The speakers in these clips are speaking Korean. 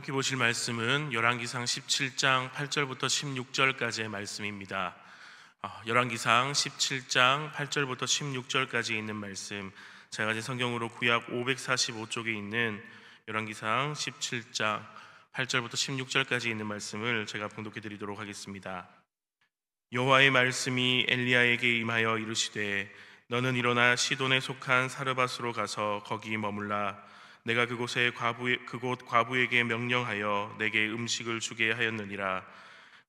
함께 보실 말씀은 열왕기상 17장 8절부터 16절까지의 말씀입니다. 열왕기상 17장 8절부터 16절까지 있는 말씀, 제가 가진 성경으로 구약 545쪽에 있는 열왕기상 17장 8절부터 16절까지 있는 말씀을 제가 봉독해 드리도록 하겠습니다. 여호와의 말씀이 엘리야에게 임하여 이르시되, 너는 일어나 시돈에 속한 사르밧으로 가서 거기 머물라. 내가 그곳 과부에게 명령하여 내게 음식을 주게 하였느니라.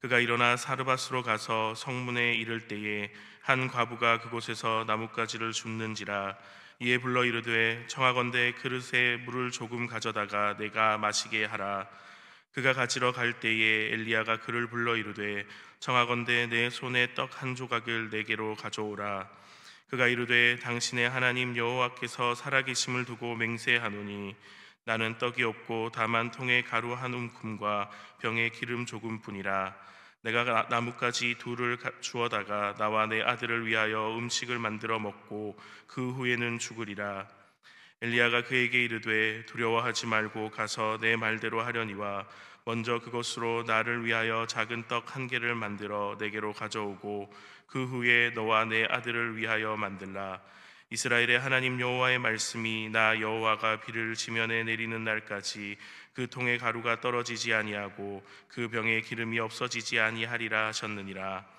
그가 일어나 사르밧으로 가서 성문에 이를 때에 한 과부가 그곳에서 나뭇가지를 줍는지라. 이에 불러 이르되, 청하건대 그릇에 물을 조금 가져다가 내가 마시게 하라. 그가 가지러 갈 때에 엘리야가 그를 불러 이르되, 청하건대 내 손에 떡 한 조각을 내게로 가져오라. 그가 이르되, 당신의 하나님 여호와께서 살아계심을 두고 맹세하노니 나는 떡이 없고 다만 통에 가루 한 움큼과 병에 기름 조금뿐이라. 내가 나뭇가지 둘을 주어다가 나와 내 아들을 위하여 음식을 만들어 먹고 그 후에는 죽으리라. 엘리야가 그에게 이르되, 두려워하지 말고 가서 내 말대로 하려니와 먼저 그것으로 나를 위하여 작은 떡 한 개를 만들어 내게로 가져오고 그 후에 너와 내 아들을 위하여 만들라. 이스라엘의 하나님 여호와의 말씀이 나 여호와가 비를 지면에 내리는 날까지 그 통에 가루가 떨어지지 아니하고 그 병에 기름이 없어지지 아니하리라 하셨느니라.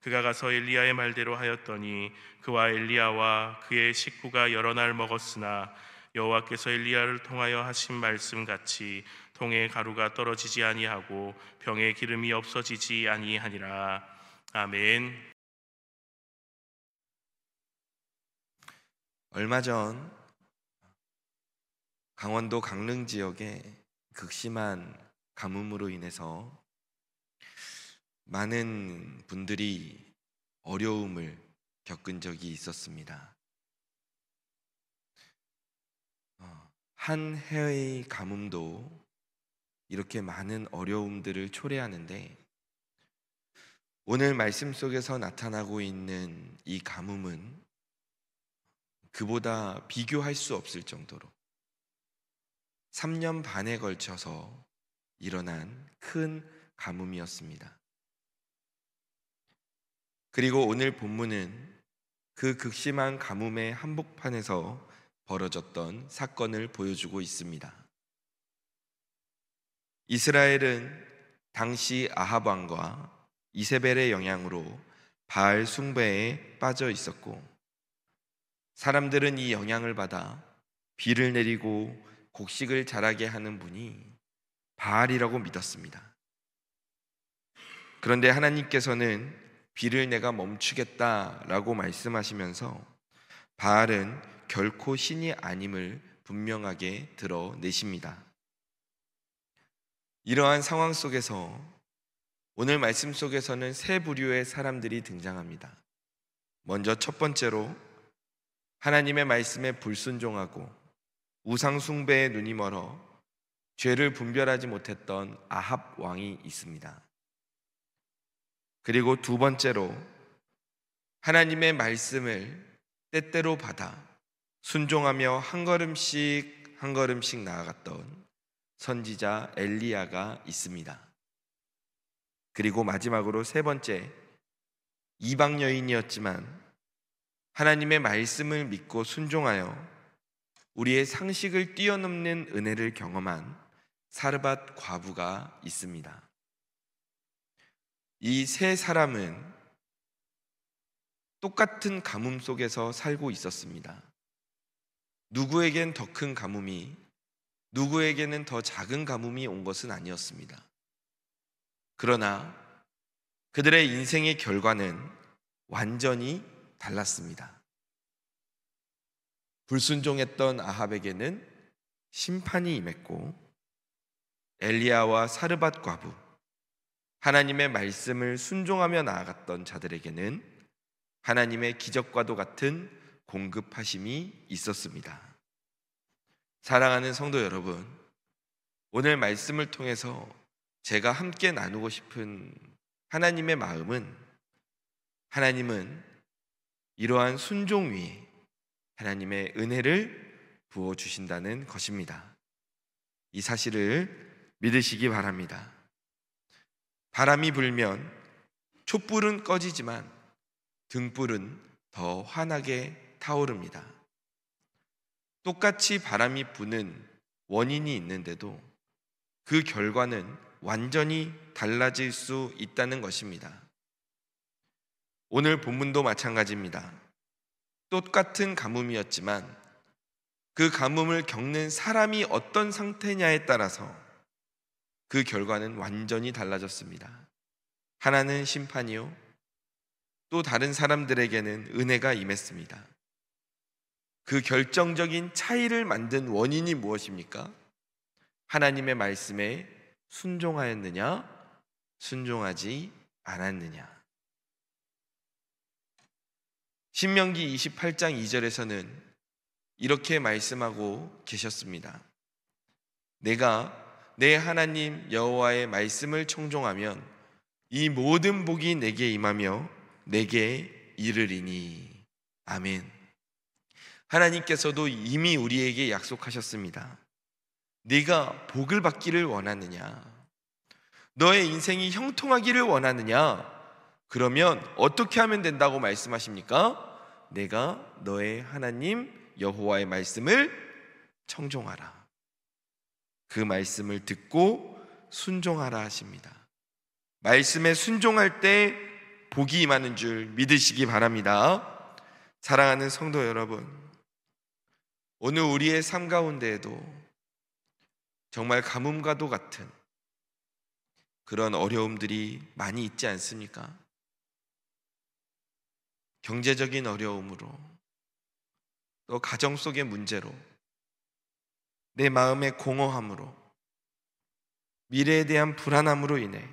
그가 가서 엘리야의 말대로 하였더니 그와 엘리야와 그의 식구가 여러 날 먹었으나 여호와께서 엘리야를 통하여 하신 말씀같이 통에 가루가 떨어지지 아니하고 병에 기름이 없어지지 아니하니라. 아멘. 얼마 전 강원도 강릉 지역에 극심한 가뭄으로 인해서 많은 분들이 어려움을 겪은 적이 있었습니다. 한 해의 가뭄도 이렇게 많은 어려움들을 초래하는데, 오늘 말씀 속에서 나타나고 있는 이 가뭄은 그보다 비교할 수 없을 정도로 3년 반에 걸쳐서 일어난 큰 가뭄이었습니다. 그리고 오늘 본문은 그 극심한 가뭄의 한복판에서 벌어졌던 사건을 보여주고 있습니다. 이스라엘은 당시 아합 왕과 이세벨의 영향으로 바알 숭배에 빠져 있었고, 사람들은 이 영향을 받아 비를 내리고 곡식을 자라게 하는 분이 바알이라고 믿었습니다. 그런데 하나님께서는 비를 내가 멈추겠다라고 말씀하시면서 바알은 결코 신이 아님을 분명하게 드러내십니다. 이러한 상황 속에서 오늘 말씀 속에서는 세 부류의 사람들이 등장합니다. 먼저 첫 번째로 하나님의 말씀에 불순종하고 우상 숭배에 눈이 멀어 죄를 분별하지 못했던 아합 왕이 있습니다. 그리고 두 번째로 하나님의 말씀을 때때로 받아 순종하며 한 걸음씩 한 걸음씩 나아갔던 선지자 엘리야가 있습니다. 그리고 마지막으로 세 번째, 이방 여인이었지만 하나님의 말씀을 믿고 순종하여 우리의 상식을 뛰어넘는 은혜를 경험한 사르밧 과부가 있습니다. 이 세 사람은 똑같은 가뭄 속에서 살고 있었습니다. 누구에겐 더 큰 가뭄이, 누구에게는 더 작은 가뭄이 온 것은 아니었습니다. 그러나 그들의 인생의 결과는 완전히 달랐습니다. 불순종했던 아합에게는 심판이 임했고, 엘리야와 사르밧 과부, 하나님의 말씀을 순종하며 나아갔던 자들에게는 하나님의 기적과도 같은 공급하심이 있었습니다. 사랑하는 성도 여러분, 오늘 말씀을 통해서 제가 함께 나누고 싶은 하나님의 마음은, 하나님은 이러한 순종 위에 하나님의 은혜를 부어주신다는 것입니다. 이 사실을 믿으시기 바랍니다. 바람이 불면 촛불은 꺼지지만 등불은 더 환하게 타오릅니다. 똑같이 바람이 부는 원인이 있는데도 그 결과는 완전히 달라질 수 있다는 것입니다. 오늘 본문도 마찬가지입니다. 똑같은 가뭄이었지만 그 가뭄을 겪는 사람이 어떤 상태냐에 따라서 그 결과는 완전히 달라졌습니다. 하나는 심판이요, 또 다른 사람들에게는 은혜가 임했습니다. 그 결정적인 차이를 만든 원인이 무엇입니까? 하나님의 말씀에 순종하였느냐, 순종하지 않았느냐. 신명기 28장 2절에서는 이렇게 말씀하고 계셨습니다. 내가 내 하나님 여호와의 말씀을 청종하면 이 모든 복이 내게 임하며 내게 이르리니. 아멘. 하나님께서도 이미 우리에게 약속하셨습니다. 네가 복을 받기를 원하느냐? 너의 인생이 형통하기를 원하느냐? 그러면 어떻게 하면 된다고 말씀하십니까? 내가 너의 하나님 여호와의 말씀을 청종하라. 그 말씀을 듣고 순종하라 하십니다. 말씀에 순종할 때 복이 임하는 줄 믿으시기 바랍니다. 사랑하는 성도 여러분, 오늘 우리의 삶 가운데에도 정말 가뭄과도 같은 그런 어려움들이 많이 있지 않습니까? 경제적인 어려움으로, 또 가정 속의 문제로, 내 마음의 공허함으로, 미래에 대한 불안함으로 인해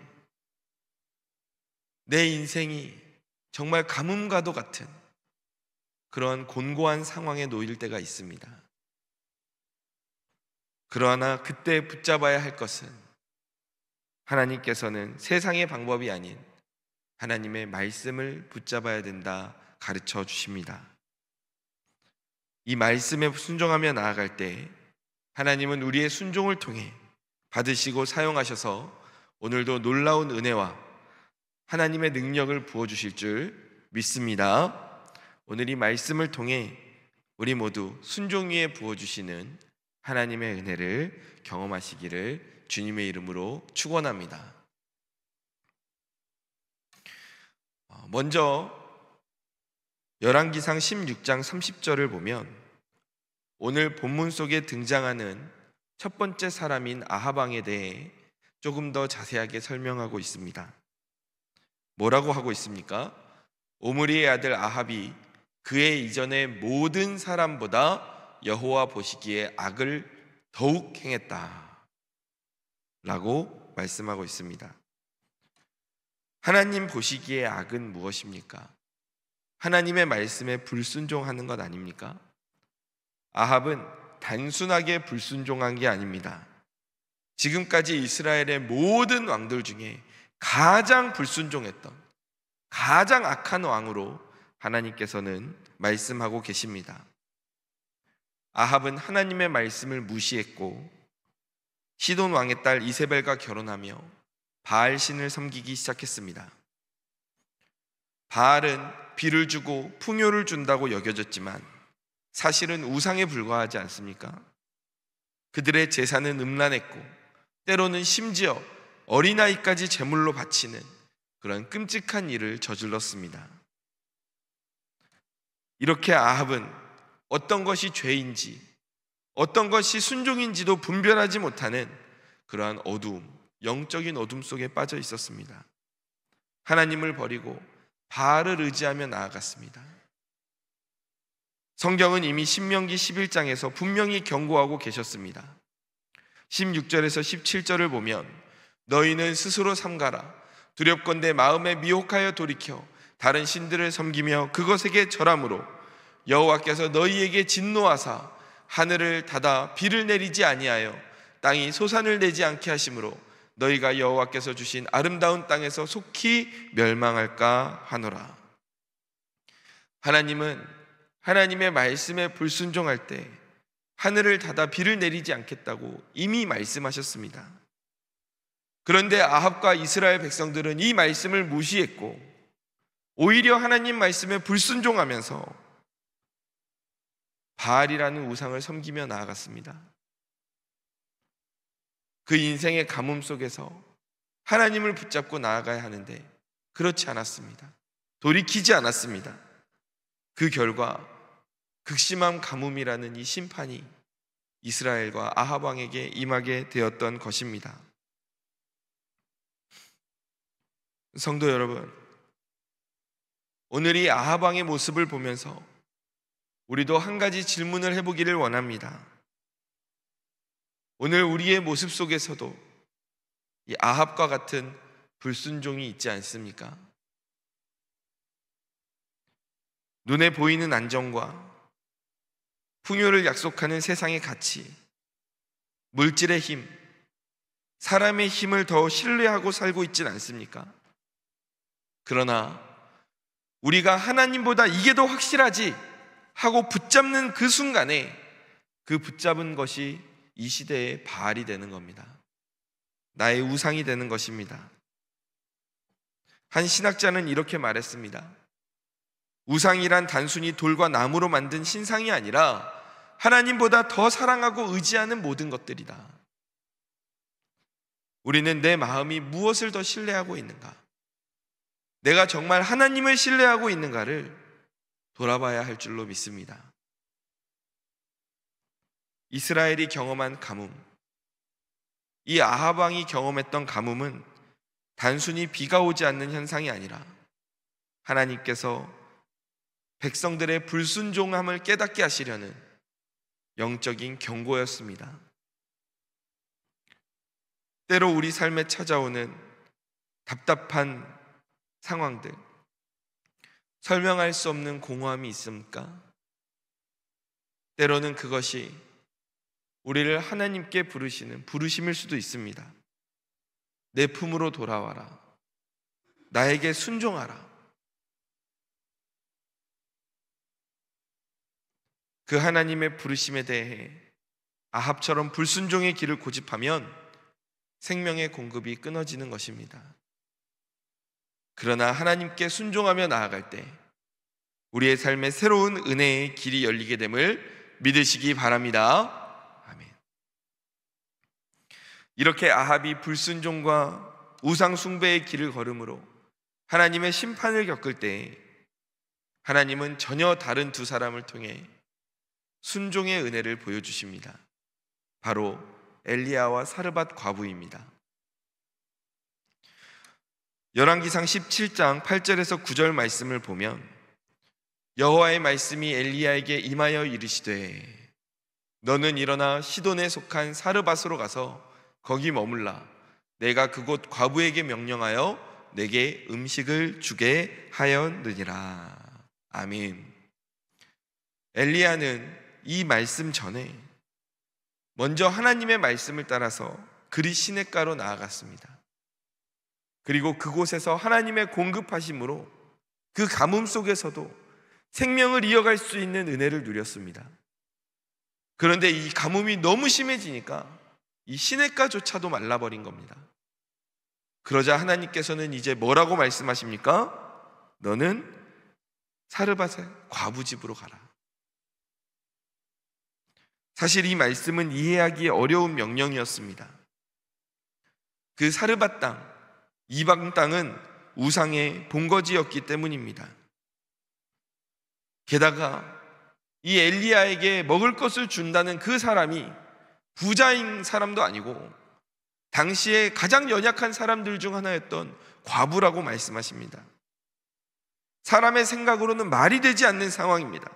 내 인생이 정말 가뭄과도 같은 그런 곤고한 상황에 놓일 때가 있습니다. 그러나 그때 붙잡아야 할 것은 하나님께서는 세상의 방법이 아닌 하나님의 말씀을 붙잡아야 된다 가르쳐 주십니다. 이 말씀에 순종하며 나아갈 때 하나님은 우리의 순종을 통해 받으시고 사용하셔서 오늘도 놀라운 은혜와 하나님의 능력을 부어주실 줄 믿습니다. 오늘 이 말씀을 통해 우리 모두 순종 위에 부어주시는 하나님의 은혜를 경험하시기를 주님의 이름으로 축원합니다. 먼저 열왕기상 16장 30절을 보면 오늘 본문 속에 등장하는 첫 번째 사람인 아합 왕에 대해 조금 더 자세하게 설명하고 있습니다. 뭐라고 하고 있습니까? 오므리의 아들 아합이 그의 이전의 모든 사람보다 여호와 보시기에 악을 더욱 행했다 라고 말씀하고 있습니다. 하나님 보시기에 악은 무엇입니까? 하나님의 말씀에 불순종하는 것 아닙니까? 아합은 단순하게 불순종한 게 아닙니다. 지금까지 이스라엘의 모든 왕들 중에 가장 불순종했던, 가장 악한 왕으로 하나님께서는 말씀하고 계십니다. 아합은 하나님의 말씀을 무시했고 시돈 왕의 딸 이세벨과 결혼하며 바알 신을 섬기기 시작했습니다. 바알은 비를 주고 풍요를 준다고 여겨졌지만 사실은 우상에 불과하지 않습니까? 그들의 제사는 음란했고 때로는 심지어 어린아이까지 제물로 바치는 그런 끔찍한 일을 저질렀습니다. 이렇게 아합은 어떤 것이 죄인지 어떤 것이 순종인지도 분별하지 못하는 그러한 어두움, 영적인 어둠 속에 빠져 있었습니다. 하나님을 버리고 바알을 의지하며 나아갔습니다. 성경은 이미 신명기 11장에서 분명히 경고하고 계셨습니다. 16절에서 17절을 보면 너희는 스스로 삼가라. 두렵건대 마음에 미혹하여 돌이켜 다른 신들을 섬기며 그것에게 절함으로 여호와께서 너희에게 진노하사 하늘을 닫아 비를 내리지 아니하여 땅이 소산을 내지 않게 하심으로 너희가 여호와께서 주신 아름다운 땅에서 속히 멸망할까 하노라. 하나님은 하나님의 말씀에 불순종할 때 하늘을 닫아 비를 내리지 않겠다고 이미 말씀하셨습니다. 그런데 아합과 이스라엘 백성들은 이 말씀을 무시했고 오히려 하나님 말씀에 불순종하면서 바알이라는 우상을 섬기며 나아갔습니다. 그 인생의 가뭄 속에서 하나님을 붙잡고 나아가야 하는데 그렇지 않았습니다. 돌이키지 않았습니다. 그 결과 극심한 가뭄이라는 이 심판이 이스라엘과 아합 왕에게 임하게 되었던 것입니다. 성도 여러분, 오늘 이 아합 왕의 모습을 보면서 우리도 한 가지 질문을 해보기를 원합니다. 오늘 우리의 모습 속에서도 이 아합과 같은 불순종이 있지 않습니까? 눈에 보이는 안정과 풍요를 약속하는 세상의 가치, 물질의 힘, 사람의 힘을 더 신뢰하고 살고 있진 않습니까? 그러나 우리가 하나님보다 이게 더 확실하지 하고 붙잡는 그 순간에 그 붙잡은 것이 이 시대의 바알이 되는 겁니다. 나의 우상이 되는 것입니다. 한 신학자는 이렇게 말했습니다. 우상이란 단순히 돌과 나무로 만든 신상이 아니라 하나님보다 더 사랑하고 의지하는 모든 것들이다. 우리는 내 마음이 무엇을 더 신뢰하고 있는가? 내가 정말 하나님을 신뢰하고 있는가를 돌아봐야 할 줄로 믿습니다. 이스라엘이 경험한 가뭄, 이 아합 왕이 경험했던 가뭄은 단순히 비가 오지 않는 현상이 아니라 하나님께서 백성들의 불순종함을 깨닫게 하시려는 영적인 경고였습니다. 때로 우리 삶에 찾아오는 답답한 상황들, 설명할 수 없는 공허함이 있습니까? 때로는 그것이 우리를 하나님께 부르시는 부르심일 수도 있습니다. 내 품으로 돌아와라. 나에게 순종하라. 그 하나님의 부르심에 대해 아합처럼 불순종의 길을 고집하면 생명의 공급이 끊어지는 것입니다. 그러나 하나님께 순종하며 나아갈 때 우리의 삶에 새로운 은혜의 길이 열리게 됨을 믿으시기 바랍니다. 아멘. 이렇게 아합이 불순종과 우상 숭배의 길을 걸음으로 하나님의 심판을 겪을 때 하나님은 전혀 다른 두 사람을 통해 순종의 은혜를 보여주십니다. 바로 엘리야와 사르밧 과부입니다. 열왕기상 17장 8절에서 9절 말씀을 보면 여호와의 말씀이 엘리야에게 임하여 이르시되 너는 일어나 시돈에 속한 사르밧으로 가서 거기 머물라. 내가 그곳 과부에게 명령하여 내게 음식을 주게 하였느니라. 아멘. 엘리야는 이 말씀 전에 먼저 하나님의 말씀을 따라서 그리 시냇가로 나아갔습니다. 그리고 그곳에서 하나님의 공급하심으로 그 가뭄 속에서도 생명을 이어갈 수 있는 은혜를 누렸습니다. 그런데 이 가뭄이 너무 심해지니까 이 시냇가조차도 말라버린 겁니다. 그러자 하나님께서는 이제 뭐라고 말씀하십니까? 너는 사르밧의 과부 집으로 가라. 사실 이 말씀은 이해하기 어려운 명령이었습니다. 그 사르밧 땅, 이방 땅은 우상의 본거지였기 때문입니다. 게다가 이 엘리야에게 먹을 것을 준다는 그 사람이 부자인 사람도 아니고 당시에 가장 연약한 사람들 중 하나였던 과부라고 말씀하십니다. 사람의 생각으로는 말이 되지 않는 상황입니다.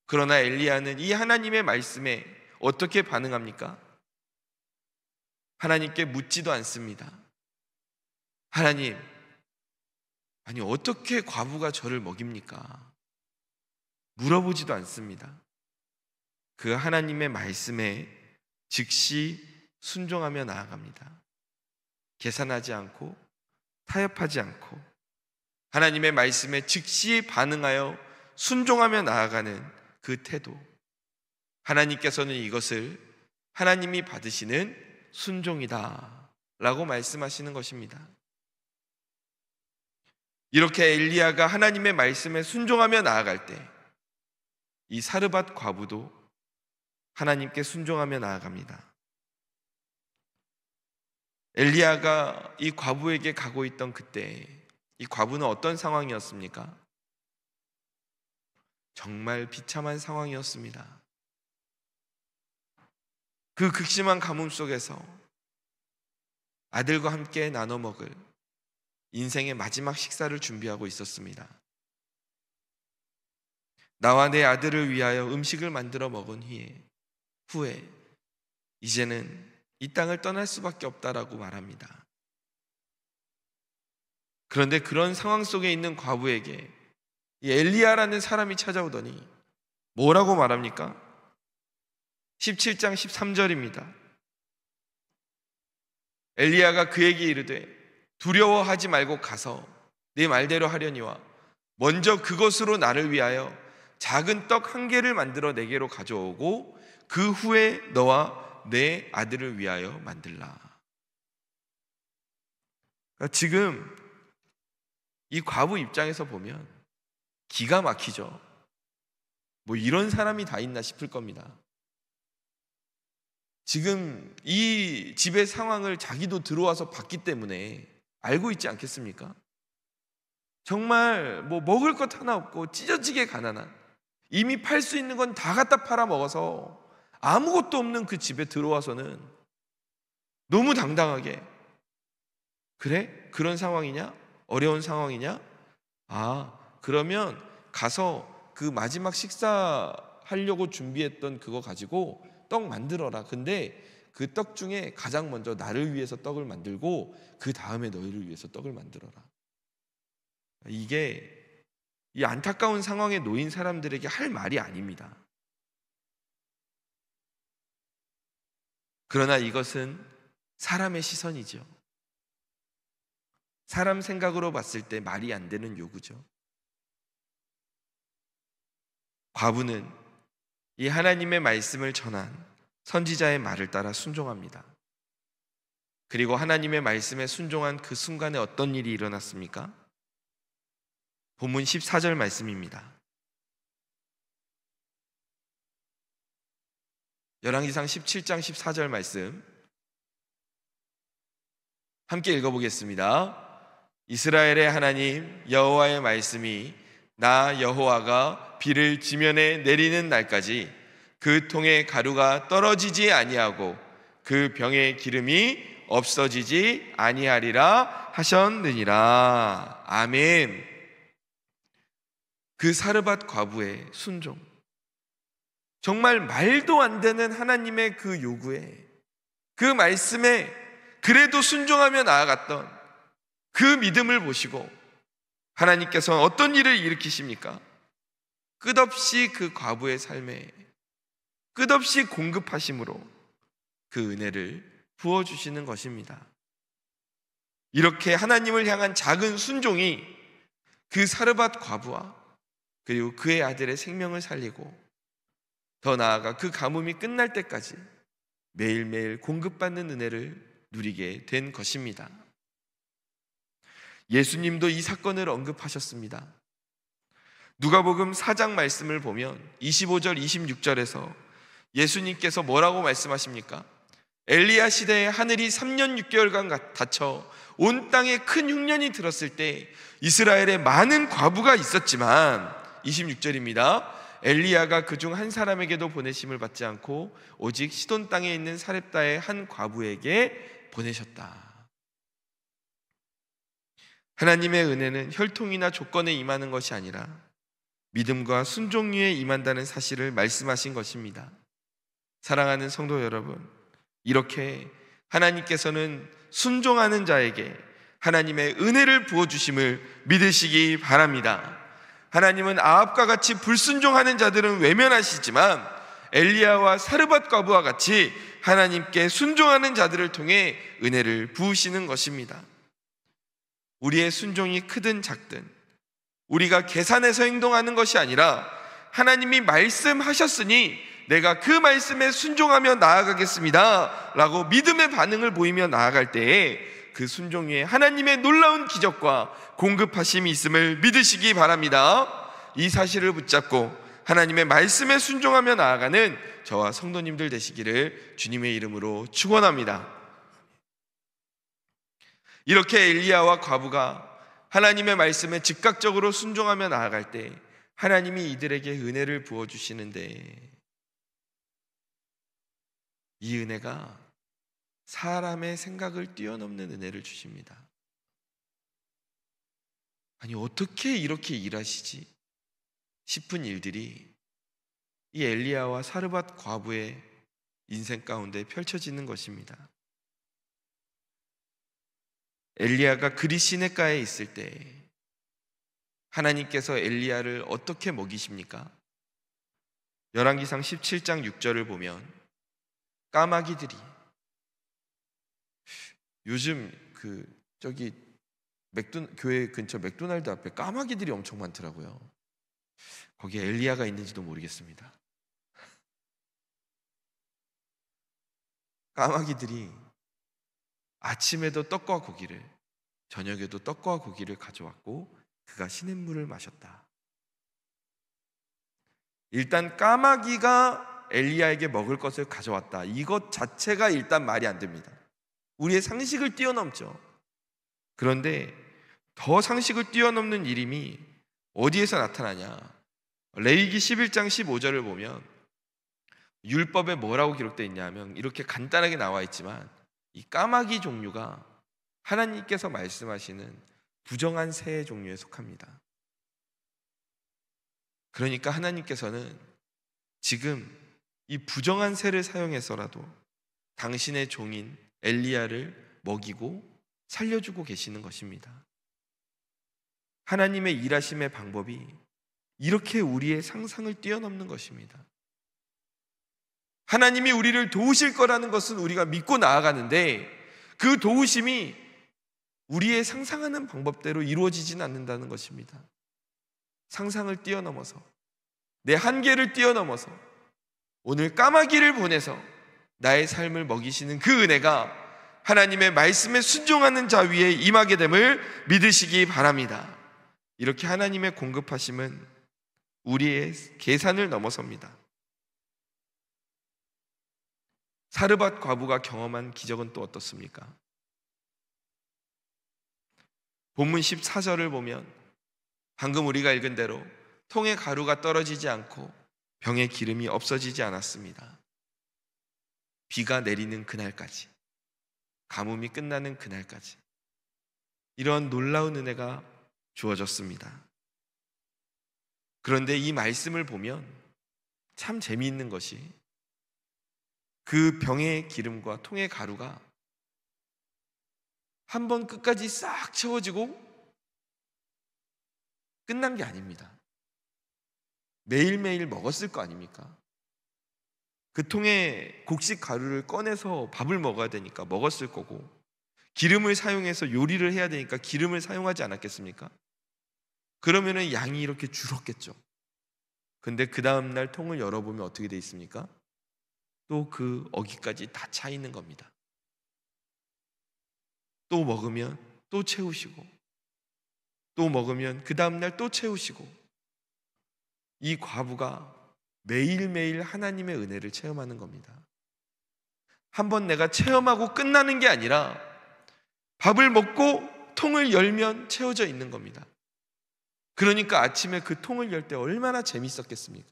그러나 엘리야는 이 하나님의 말씀에 어떻게 반응합니까? 하나님께 묻지도 않습니다. 하나님, 아니 어떻게 과부가 저를 먹입니까? 물어보지도 않습니다. 그 하나님의 말씀에 즉시 순종하며 나아갑니다. 계산하지 않고 타협하지 않고 하나님의 말씀에 즉시 반응하여 순종하며 나아가는 그 태도, 하나님께서는 이것을 하나님이 받으시는 순종이다 라고 말씀하시는 것입니다. 이렇게 엘리야가 하나님의 말씀에 순종하며 나아갈 때 이 사르밧 과부도 하나님께 순종하며 나아갑니다. 엘리야가 이 과부에게 가고 있던 그때 이 과부는 어떤 상황이었습니까? 정말 비참한 상황이었습니다. 그 극심한 가뭄 속에서 아들과 함께 나눠 먹을 인생의 마지막 식사를 준비하고 있었습니다. 나와 내 아들을 위하여 음식을 만들어 먹은 후에 이제는 이 땅을 떠날 수밖에 없다라고 말합니다. 그런데 그런 상황 속에 있는 과부에게 이 엘리야라는 사람이 찾아오더니 뭐라고 말합니까? 17장 13절입니다. 엘리야가 그에게 이르되 두려워하지 말고 가서 네 말대로 하려니와 먼저 그것으로 나를 위하여 작은 떡 한 개를 만들어 내게로 가져오고 그 후에 너와 내 아들을 위하여 만들라. 그러니까 지금 이 과부 입장에서 보면 기가 막히죠. 뭐 이런 사람이 다 있나 싶을 겁니다. 지금 이 집의 상황을 자기도 들어와서 봤기 때문에 알고 있지 않겠습니까? 정말 뭐 먹을 것 하나 없고 찢어지게 가난한, 이미 팔 수 있는 건 다 갖다 팔아 먹어서 아무것도 없는 그 집에 들어와서는 너무 당당하게, 그래? 그런 상황이냐? 어려운 상황이냐? 그러면 가서 그 마지막 식사하려고 준비했던 그거 가지고 떡 만들어라. 근데 그 떡 중에 가장 먼저 나를 위해서 떡을 만들고 그 다음에 너희를 위해서 떡을 만들어라. 이게 이 안타까운 상황에 놓인 사람들에게 할 말이 아닙니다. 그러나 이것은 사람의 시선이죠. 사람 생각으로 봤을 때 말이 안 되는 요구죠. 과부는 이 하나님의 말씀을 전한 선지자의 말을 따라 순종합니다. 그리고 하나님의 말씀에 순종한 그 순간에 어떤 일이 일어났습니까? 본문 14절 말씀입니다. 열왕기상 17장 14절 말씀 함께 읽어보겠습니다. 이스라엘의 하나님 여호와의 말씀이 나 여호와가 비를 지면에 내리는 날까지 그 통에 가루가 떨어지지 아니하고 그 병에 기름이 없어지지 아니하리라 하셨느니라. 아멘. 그 사르밧 과부의 순종, 정말 말도 안 되는 하나님의 그 요구에, 그 말씀에 그래도 순종하며 나아갔던 그 믿음을 보시고 하나님께서는 어떤 일을 일으키십니까? 끝없이 그 과부의 삶에 끝없이 공급하심으로 그 은혜를 부어주시는 것입니다. 이렇게 하나님을 향한 작은 순종이 그 사르밧 과부와 그리고 그의 아들의 생명을 살리고 더 나아가 그 가뭄이 끝날 때까지 매일매일 공급받는 은혜를 누리게 된 것입니다. 예수님도 이 사건을 언급하셨습니다. 누가복음 4장 말씀을 보면 25절 26절에서 예수님께서 뭐라고 말씀하십니까? 엘리야 시대에 하늘이 3년 6개월간 닫혀 온 땅에 큰 흉년이 들었을 때 이스라엘에 많은 과부가 있었지만 26절입니다. 엘리야가 그중 한 사람에게도 보내심을 받지 않고 오직 시돈 땅에 있는 사렙다의 한 과부에게 보내셨다. 하나님의 은혜는 혈통이나 조건에 임하는 것이 아니라 믿음과 순종 위에 임한다는 사실을 말씀하신 것입니다. 사랑하는 성도 여러분, 이렇게 하나님께서는 순종하는 자에게 하나님의 은혜를 부어주심을 믿으시기 바랍니다. 하나님은 아합과 같이 불순종하는 자들은 외면하시지만 엘리야와 사르밧 과부와 같이 하나님께 순종하는 자들을 통해 은혜를 부으시는 것입니다. 우리의 순종이 크든 작든 우리가 계산해서 행동하는 것이 아니라 하나님이 말씀하셨으니 내가 그 말씀에 순종하며 나아가겠습니다 라고 믿음의 반응을 보이며 나아갈 때에 그 순종 위에 하나님의 놀라운 기적과 공급하심이 있음을 믿으시기 바랍니다. 이 사실을 붙잡고 하나님의 말씀에 순종하며 나아가는 저와 성도님들 되시기를 주님의 이름으로 축원합니다. 이렇게 엘리야와 과부가 하나님의 말씀에 즉각적으로 순종하며 나아갈 때 하나님이 이들에게 은혜를 부어주시는데, 이 은혜가 사람의 생각을 뛰어넘는 은혜를 주십니다. 아니, 어떻게 이렇게 일하시지 싶은 일들이 이 엘리야와 사르밧 과부의 인생 가운데 펼쳐지는 것입니다. 엘리야가 그리 시냇가에 있을 때 하나님께서 엘리야를 어떻게 먹이십니까? 열왕기상 17장 6절을 보면 까마귀들이, 요즘 저기 교회 근처 맥도날드 앞에 까마귀들이 엄청 많더라고요. 거기에 엘리야가 있는지도 모르겠습니다. 까마귀들이 아침에도 떡과 고기를, 저녁에도 떡과 고기를 가져왔고 그가 시냇물을 마셨다. 일단 까마귀가 엘리야에게 먹을 것을 가져왔다, 이것 자체가 일단 말이 안 됩니다. 우리의 상식을 뛰어넘죠. 그런데 더 상식을 뛰어넘는 일임이 어디에서 나타나냐? 레위기 11장 15절을 보면 율법에 뭐라고 기록되어 있냐면 이렇게 간단하게 나와 있지만, 이 까마귀 종류가 하나님께서 말씀하시는 부정한 새의 종류에 속합니다. 그러니까 하나님께서는 지금 이 부정한 새를 사용해서라도 당신의 종인 엘리야를 먹이고 살려주고 계시는 것입니다. 하나님의 일하심의 방법이 이렇게 우리의 상상을 뛰어넘는 것입니다. 하나님이 우리를 도우실 거라는 것은 우리가 믿고 나아가는데, 그 도우심이 우리의 상상하는 방법대로 이루어지진 않는다는 것입니다. 상상을 뛰어넘어서, 내 한계를 뛰어넘어서 오늘 까마귀를 보내서 나의 삶을 먹이시는 그 은혜가 하나님의 말씀에 순종하는 자 위에 임하게 됨을 믿으시기 바랍니다. 이렇게 하나님의 공급하심은 우리의 계산을 넘어섭니다. 사르밧 과부가 경험한 기적은 또 어떻습니까? 본문 14절을 보면 방금 우리가 읽은 대로 통에 가루가 떨어지지 않고 병에 기름이 없어지지 않았습니다. 비가 내리는 그날까지, 가뭄이 끝나는 그날까지 이런 놀라운 은혜가 주어졌습니다. 그런데 이 말씀을 보면 참 재미있는 것이, 그 병의 기름과 통의 가루가 한번 끝까지 싹 채워지고 끝난 게 아닙니다. 매일매일 먹었을 거 아닙니까? 그 통에 곡식 가루를 꺼내서 밥을 먹어야 되니까 먹었을 거고, 기름을 사용해서 요리를 해야 되니까 기름을 사용하지 않았겠습니까? 그러면은 양이 이렇게 줄었겠죠. 근데 그 다음날 통을 열어보면 어떻게 돼 있습니까? 또 그 어기까지 다 차 있는 겁니다. 또 먹으면 또 채우시고, 또 먹으면 그 다음날 또 채우시고, 이 과부가 매일매일 하나님의 은혜를 체험하는 겁니다. 한번 내가 체험하고 끝나는 게 아니라 밥을 먹고 통을 열면 채워져 있는 겁니다. 그러니까 아침에 그 통을 열 때 얼마나 재밌었겠습니까?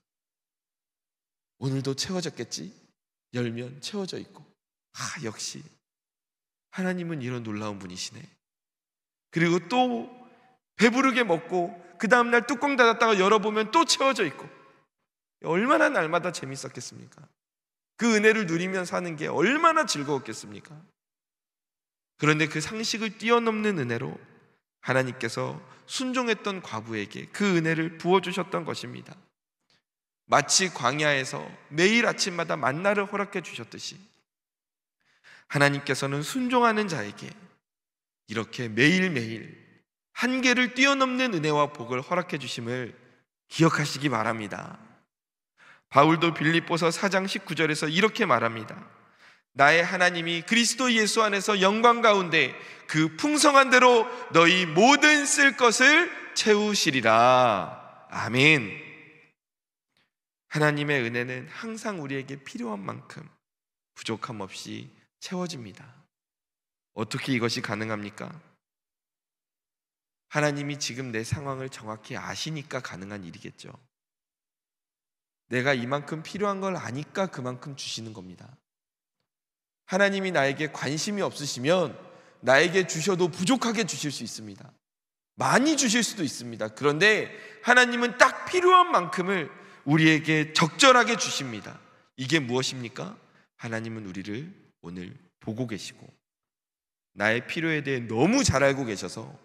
오늘도 채워졌겠지? 열면 채워져 있고, 역시 하나님은 이런 놀라운 분이시네. 그리고 또 배부르게 먹고 그 다음날 뚜껑 닫았다가 열어보면 또 채워져 있고, 얼마나 날마다 재밌었겠습니까? 그 은혜를 누리며 사는 게 얼마나 즐거웠겠습니까? 그런데 그 상식을 뛰어넘는 은혜로 하나님께서 순종했던 과부에게 그 은혜를 부어주셨던 것입니다. 마치 광야에서 매일 아침마다 만나를 허락해 주셨듯이 하나님께서는 순종하는 자에게 이렇게 매일매일 한계를 뛰어넘는 은혜와 복을 허락해 주심을 기억하시기 바랍니다. 바울도 빌립보서 4장 19절에서 이렇게 말합니다. 나의 하나님이 그리스도 예수 안에서 영광 가운데 그 풍성한 대로 너희 모든 쓸 것을 채우시리라. 아멘. 하나님의 은혜는 항상 우리에게 필요한 만큼 부족함 없이 채워집니다. 어떻게 이것이 가능합니까? 하나님이 지금 내 상황을 정확히 아시니까 가능한 일이겠죠. 내가 이만큼 필요한 걸 아니까 그만큼 주시는 겁니다. 하나님이 나에게 관심이 없으시면 나에게 주셔도 부족하게 주실 수 있습니다. 많이 주실 수도 있습니다. 그런데 하나님은 딱 필요한 만큼을 우리에게 적절하게 주십니다. 이게 무엇입니까? 하나님은 우리를 오늘 보고 계시고 나의 필요에 대해 너무 잘 알고 계셔서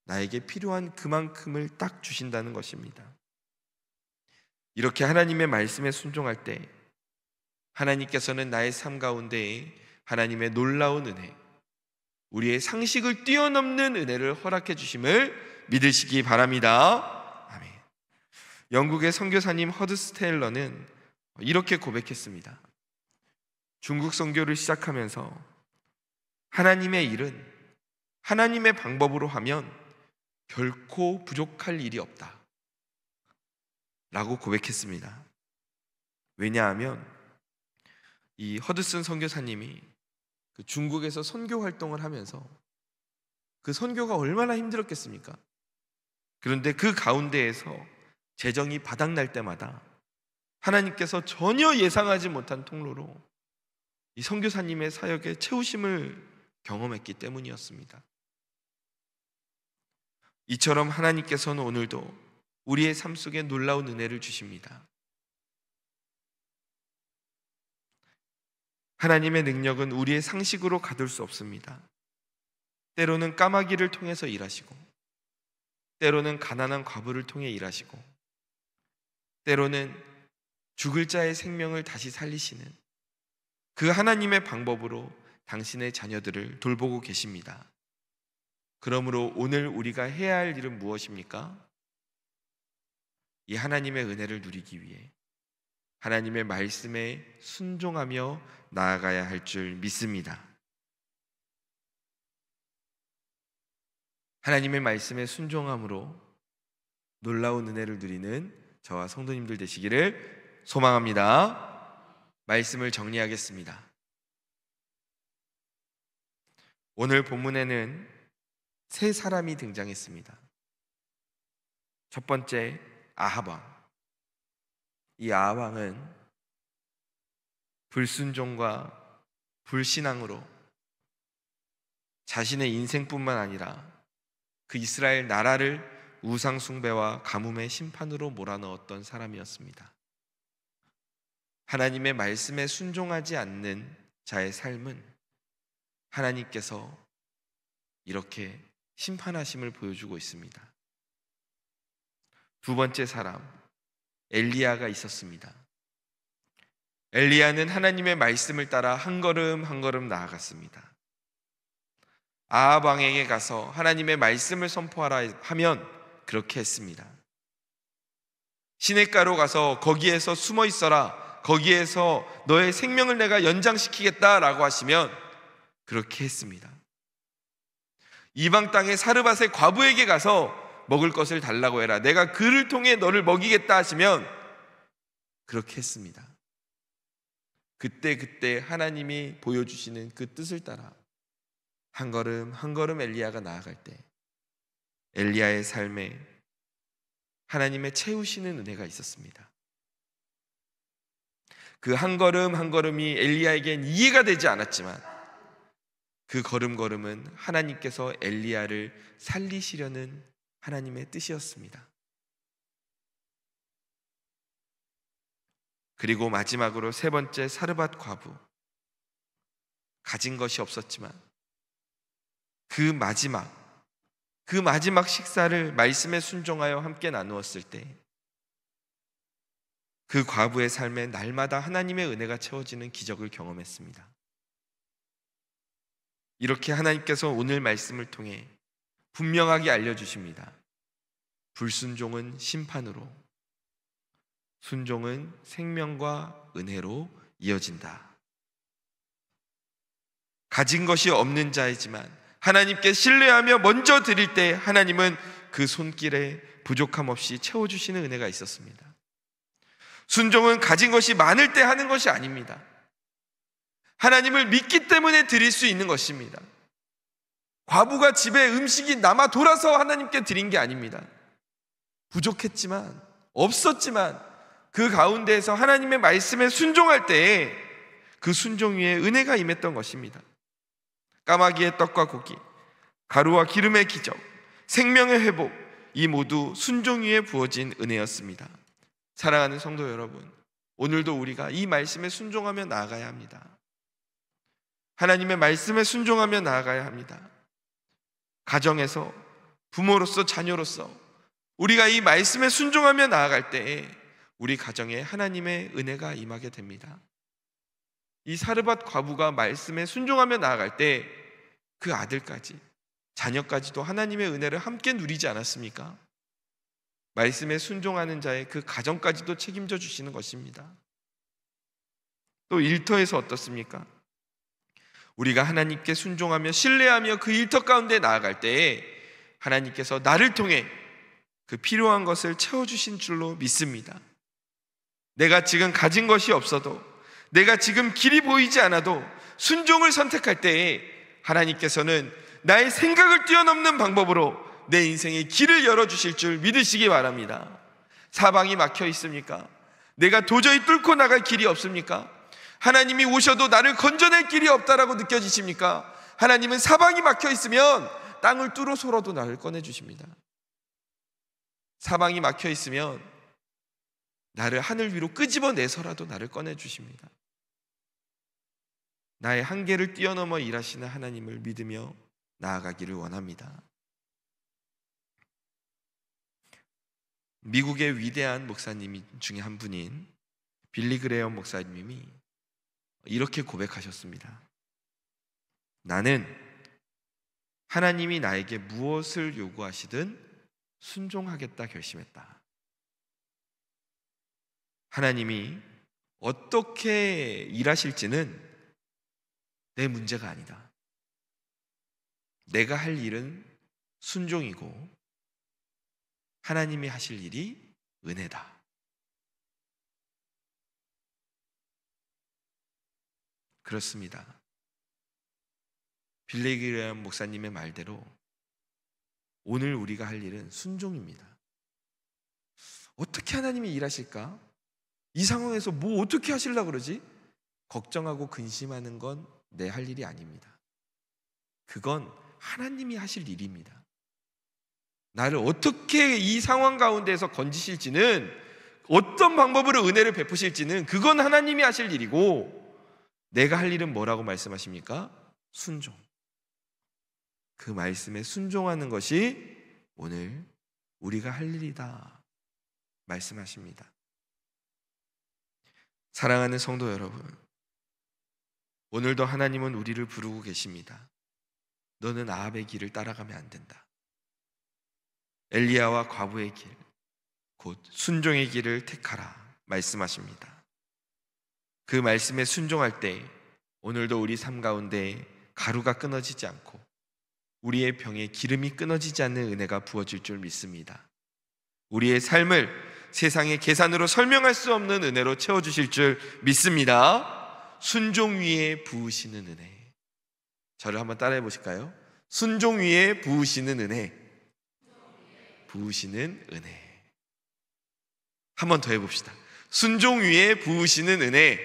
나에게 필요한 그만큼을 딱 주신다는 것입니다. 이렇게 하나님의 말씀에 순종할 때 하나님께서는 나의 삶 가운데에 하나님의 놀라운 은혜, 우리의 상식을 뛰어넘는 은혜를 허락해 주심을 믿으시기 바랍니다. 아멘. 영국의 선교사님 허드스 테일러는 이렇게 고백했습니다. 중국 선교를 시작하면서 하나님의 일은 하나님의 방법으로 하면 결코 부족할 일이 없다 라고 고백했습니다. 왜냐하면 이 허드슨 선교사님이 그 중국에서 선교 활동을 하면서 그 선교가 얼마나 힘들었겠습니까? 그런데 그 가운데에서 재정이 바닥날 때마다 하나님께서 전혀 예상하지 못한 통로로 이 선교사님의 사역에 채우심을 경험했기 때문이었습니다. 이처럼 하나님께서는 오늘도 우리의 삶 속에 놀라운 은혜를 주십니다. 하나님의 능력은 우리의 상식으로 가둘 수 없습니다. 때로는 까마귀를 통해서 일하시고, 때로는 가난한 과부를 통해 일하시고, 때로는 죽을 자의 생명을 다시 살리시는 그 하나님의 방법으로 당신의 자녀들을 돌보고 계십니다. 그러므로 오늘 우리가 해야 할 일은 무엇입니까? 이 하나님의 은혜를 누리기 위해 하나님의 말씀에 순종하며 나아가야 할 줄 믿습니다. 하나님의 말씀에 순종함으로 놀라운 은혜를 누리는 저와 성도님들 되시기를 소망합니다. 말씀을 정리하겠습니다. 오늘 본문에는 세 사람이 등장했습니다. 첫 번째, 아합 왕. 이 아합 왕은 불순종과 불신앙으로 자신의 인생뿐만 아니라 그 이스라엘 나라를 우상 숭배와 가뭄의 심판으로 몰아넣었던 사람이었습니다. 하나님의 말씀에 순종하지 않는 자의 삶은 하나님께서 이렇게 심판하심을 보여주고 있습니다. 두 번째 사람, 엘리야가 있었습니다. 엘리야는 하나님의 말씀을 따라 한 걸음 한 걸음 나아갔습니다. 아합 왕에게 가서 하나님의 말씀을 선포하라 하면 그렇게 했습니다. 시냇가로 가서 거기에서 숨어 있어라, 거기에서 너의 생명을 내가 연장시키겠다라고 하시면 그렇게 했습니다. 이방 땅의 사르밧의 과부에게 가서 먹을 것을 달라고 해라, 내가 그를 통해 너를 먹이겠다 하시면 그렇게 했습니다. 그때 하나님이 보여주시는 그 뜻을 따라 한 걸음 한 걸음 엘리야가 나아갈 때 엘리야의 삶에 하나님의 채우시는 은혜가 있었습니다. 그 한 걸음 한 걸음이 엘리야에겐 이해가 되지 않았지만 그 걸음걸음은 하나님께서 엘리야를 살리시려는 하나님의 뜻이었습니다. 그리고 마지막으로 세 번째, 사르밧 과부. 가진 것이 없었지만 그 마지막 식사를 말씀에 순종하여 함께 나누었을 때 그 과부의 삶에 날마다 하나님의 은혜가 채워지는 기적을 경험했습니다. 이렇게 하나님께서 오늘 말씀을 통해 분명하게 알려주십니다. 불순종은 심판으로, 순종은 생명과 은혜로 이어진다. 가진 것이 없는 자이지만 하나님께 신뢰하며 먼저 드릴 때 하나님은 그 손길에 부족함 없이 채워주시는 은혜가 있었습니다. 순종은 가진 것이 많을 때 하는 것이 아닙니다. 하나님을 믿기 때문에 드릴 수 있는 것입니다. 과부가 집에 음식이 남아 돌아서 하나님께 드린 게 아닙니다. 부족했지만, 없었지만 그 가운데에서 하나님의 말씀에 순종할 때에 그 순종 위에 은혜가 임했던 것입니다. 까마귀의 떡과 고기, 가루와 기름의 기적, 생명의 회복, 이 모두 순종 위에 부어진 은혜였습니다. 사랑하는 성도 여러분, 오늘도 우리가 이 말씀에 순종하며 나아가야 합니다. 하나님의 말씀에 순종하며 나아가야 합니다. 가정에서, 부모로서, 자녀로서 우리가 이 말씀에 순종하며 나아갈 때에 우리 가정에 하나님의 은혜가 임하게 됩니다. 이 사르밧 과부가 말씀에 순종하며 나아갈 때 그 아들까지, 자녀까지도 하나님의 은혜를 함께 누리지 않았습니까? 말씀에 순종하는 자의 그 가정까지도 책임져 주시는 것입니다. 또 일터에서 어떻습니까? 우리가 하나님께 순종하며 신뢰하며 그 일터 가운데 나아갈 때에 하나님께서 나를 통해 그 필요한 것을 채워주신 줄로 믿습니다. 내가 지금 가진 것이 없어도, 내가 지금 길이 보이지 않아도 순종을 선택할 때에 하나님께서는 나의 생각을 뛰어넘는 방법으로 내 인생의 길을 열어주실 줄 믿으시기 바랍니다. 사방이 막혀 있습니까? 내가 도저히 뚫고 나갈 길이 없습니까? 하나님이 오셔도 나를 건져낼 길이 없다라고 느껴지십니까? 하나님은 사방이 막혀 있으면 땅을 뚫어서라도 나를 꺼내주십니다. 사방이 막혀 있으면 나를 하늘 위로 끄집어내서라도 나를 꺼내주십니다. 나의 한계를 뛰어넘어 일하시는 하나님을 믿으며 나아가기를 원합니다. 미국의 위대한 목사님 중에 한 분인 빌리 그레엄 목사님이 이렇게 고백하셨습니다. 나는 하나님이 나에게 무엇을 요구하시든 순종하겠다 결심했다. 하나님이 어떻게 일하실지는 내 문제가 아니다. 내가 할 일은 순종이고 하나님이 하실 일이 은혜다. 그렇습니다. 빌리 그레엄 목사님의 말대로 오늘 우리가 할 일은 순종입니다. 어떻게 하나님이 일하실까? 이 상황에서 뭐 어떻게 하시려고 그러지? 걱정하고 근심하는 건 내 할 일이 아닙니다. 그건 하나님이 하실 일입니다. 나를 어떻게 이 상황 가운데에서 건지실지는, 어떤 방법으로 은혜를 베푸실지는 그건 하나님이 하실 일이고, 내가 할 일은 뭐라고 말씀하십니까? 순종. 그 말씀에 순종하는 것이 오늘 우리가 할 일이다 말씀하십니다. 사랑하는 성도 여러분, 오늘도 하나님은 우리를 부르고 계십니다. 너는 아합의 길을 따라가면 안 된다. 엘리야와 과부의 길, 곧 순종의 길을 택하라 말씀하십니다. 그 말씀에 순종할 때 오늘도 우리 삶 가운데 가루가 끊어지지 않고 우리의 병에 기름이 끊어지지 않는 은혜가 부어질 줄 믿습니다. 우리의 삶을 세상의 계산으로 설명할 수 없는 은혜로 채워주실 줄 믿습니다. 순종 위에 부으시는 은혜. 저를 한번 따라해 보실까요? 순종 위에 부으시는 은혜. 부으시는 은혜. 한 번 더 해봅시다. 순종 위에 부으시는 은혜.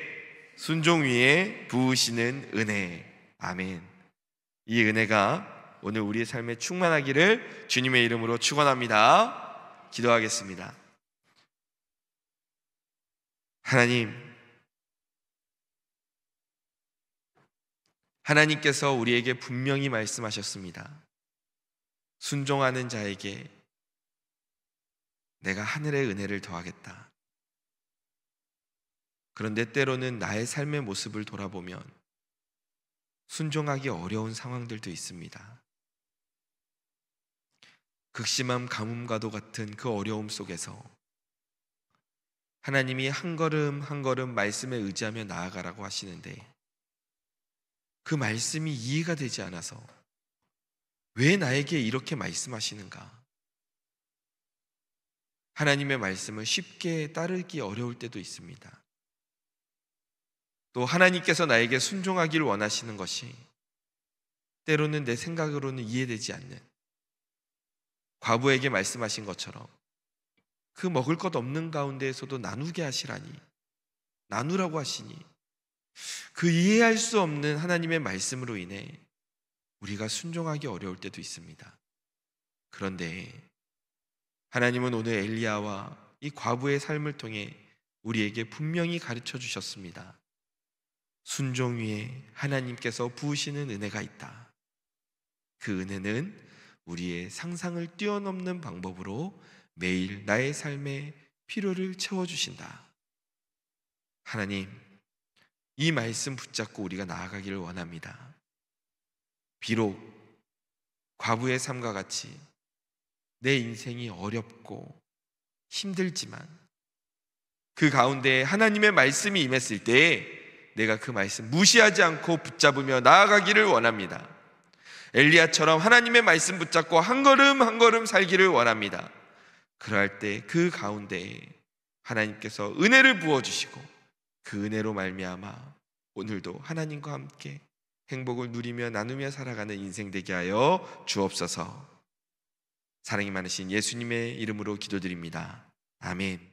순종 위에 부으시는 은혜. 아멘. 이 은혜가 오늘 우리의 삶에 충만하기를 주님의 이름으로 축원합니다. 기도하겠습니다. 하나님께서 우리에게 분명히 말씀하셨습니다. 순종하는 자에게 내가 하늘의 은혜를 더하겠다. 그런데 때로는 나의 삶의 모습을 돌아보면 순종하기 어려운 상황들도 있습니다. 극심한 가뭄과도 같은 그 어려움 속에서 하나님이 한 걸음 한 걸음 말씀에 의지하며 나아가라고 하시는데 그 말씀이 이해가 되지 않아서 왜 나에게 이렇게 말씀하시는가? 하나님의 말씀을 쉽게 따르기 어려울 때도 있습니다. 또 하나님께서 나에게 순종하기를 원하시는 것이 때로는 내 생각으로는 이해되지 않는, 과부에게 말씀하신 것처럼 그 먹을 것 없는 가운데에서도 나누게 하시라니, 나누라고 하시니 그 이해할 수 없는 하나님의 말씀으로 인해 우리가 순종하기 어려울 때도 있습니다. 그런데 하나님은 오늘 엘리야와 이 과부의 삶을 통해 우리에게 분명히 가르쳐 주셨습니다. 순종 위에 하나님께서 부으시는 은혜가 있다. 그 은혜는 우리의 상상을 뛰어넘는 방법으로 매일 나의 삶의 필요를 채워주신다. 하나님, 이 말씀 붙잡고 우리가 나아가기를 원합니다. 비록 과부의 삶과 같이 내 인생이 어렵고 힘들지만 그 가운데 하나님의 말씀이 임했을 때에 내가 그 말씀 무시하지 않고 붙잡으며 나아가기를 원합니다. 엘리야처럼 하나님의 말씀 붙잡고 한 걸음 한 걸음 살기를 원합니다. 그럴 때 그 가운데에 하나님께서 은혜를 부어주시고 그 은혜로 말미암아 오늘도 하나님과 함께 행복을 누리며 나누며 살아가는 인생 되게 하여 주옵소서. 사랑이 많으신 예수님의 이름으로 기도드립니다. 아멘.